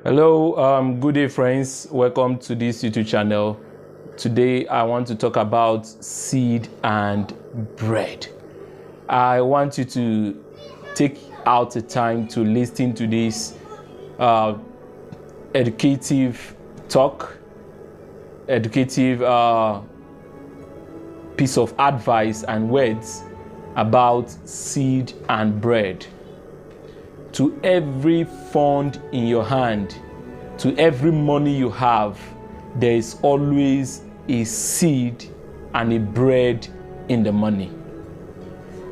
Hello, good day friends. Welcome to this YouTube channel. Today I want to talk about seed and bread. I want you to take out the time to listen to this educative talk, educative piece of advice and words about seed and bread. To every fund in your hand, to every money you have, there is always a seed and a bread in the money.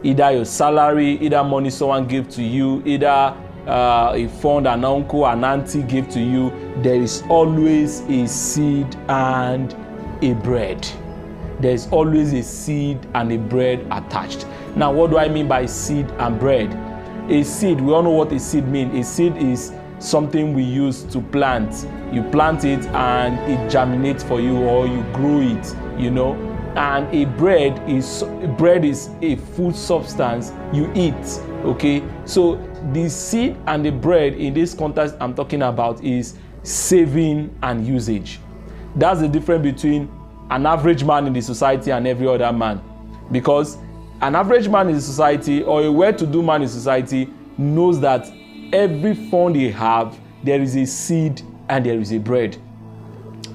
Either your salary, either money someone gave to you, either a fund an uncle, an auntie gave to you, there is always a seed and a bread. There is always a seed and a bread attached. Now, what do I mean by seed and bread? A seed, we all know what a seed means. A seed is something we use to plant. You plant it and it germinates for you, or you grow it, you know. And a bread is a food substance you eat, okay? So the seed and the bread in this context I'm talking about is saving and usage. That's the difference between an average man in the society and every other man. Because an average man in the society, or a well-to-do man in society, knows that every fund they have, there is a seed and there is a bread.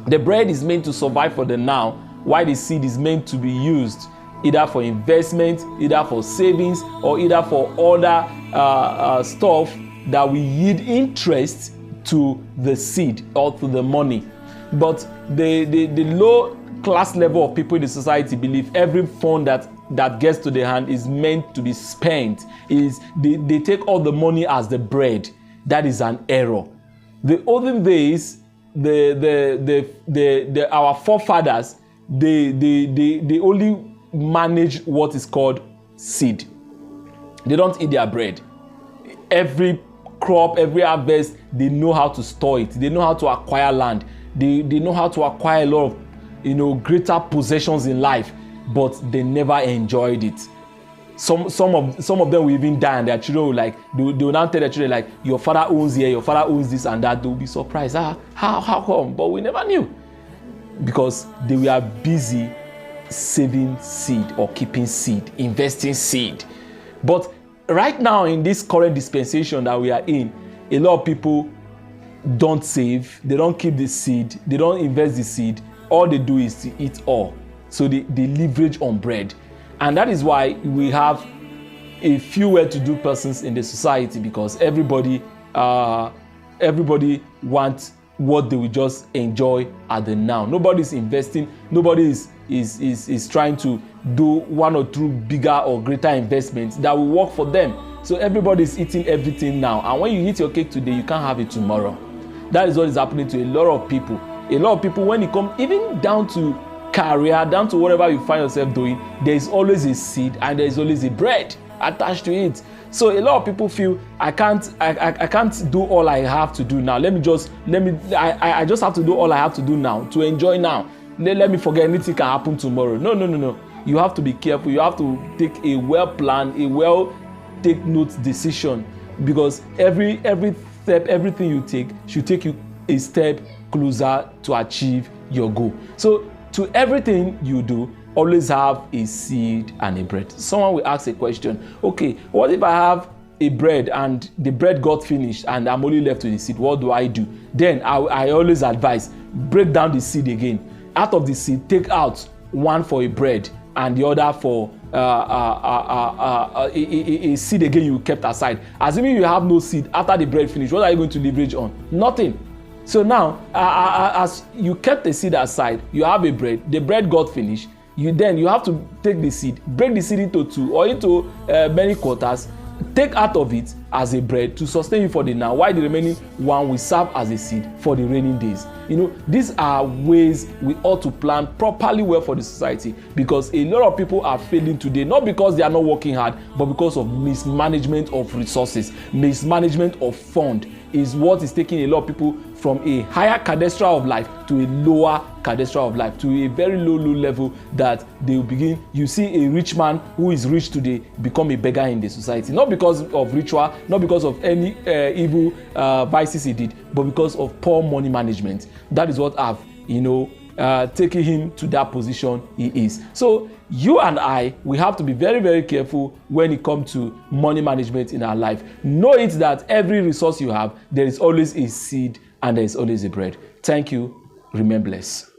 The bread is meant to survive for the now, while the seed is meant to be used either for investment, either for savings, or either for other stuff that will yield interest to the seed or to the money. But the low class level of people in the society believe every fund that gets to their hand is meant to be spent. They take all the money as the bread. That is an error. The olden days, our forefathers, they only manage what is called seed. They don't eat their bread. Every crop, every harvest, they know how to store it. They know how to acquire land. They know how to acquire a lot of greater possessions in life, but they never enjoyed it. Some of them will even die, and their children will they will now tell their children, like, your father owns here, your father owns this and that. They will be surprised. How come? But we never knew, because they were busy saving seed or keeping seed, investing seed. But right now, in this current dispensation that we are in, a lot of people don't save, they don't keep the seed, they don't invest the seed. All they do is to eat all. So they leverage on bread. And that is why we have a few well-to-do persons in the society, because everybody wants what they will just enjoy at the now. Nobody's investing. Nobody is trying to do one or two bigger or greater investments that will work for them. So everybody's eating everything now. And when you eat your cake today, you can't have it tomorrow. That is what is happening to a lot of people. A lot of people, when it comes even down to career, down to whatever you find yourself doing, there is always a seed and there is always a bread attached to it. So a lot of people feel, I can't do all I have to do now. I just have to do all I have to do now to enjoy now. Let me forget anything can happen tomorrow. No. You have to be careful. You have to take a well-planned, a well-take note decision, because every step, everything you take should take you a step closer to achieve your goal. So to everything you do, always have a seed and a bread. Someone will ask a question, okay, what if I have a bread and the bread got finished and I'm only left with the seed? What do I do? Then I always advise, break down the seed again. Out of the seed, take out one for a bread and the other for a seed again you kept aside. Assuming you have no seed after the bread finished, what are you going to leverage on? Nothing. So now, as you kept the seed aside, you have a bread. The bread got finished. You have to take the seed, break the seed into two or into many quarters, take out of it as a bread to sustain you for the now, while the remaining one will serve as a seed for the raining days. These are ways we ought to plan properly well for the society, because a lot of people are failing today, not because they are not working hard, but because of mismanagement of resources, mismanagement of fund is what is taking a lot of people from a higher cadastral of life to a lower cadastral of life, to a very low level, that they will begin. You see a rich man who is rich today become a beggar in the society, not because because of ritual, not because of any evil vices he did, but because of poor money management. That is what have, taking him to that position he is. So you and I, we have to be very, very careful when it comes to money management in our life. Know it that every resource you have, there is always a seed and there is always a bread. Thank you. Remain blessed.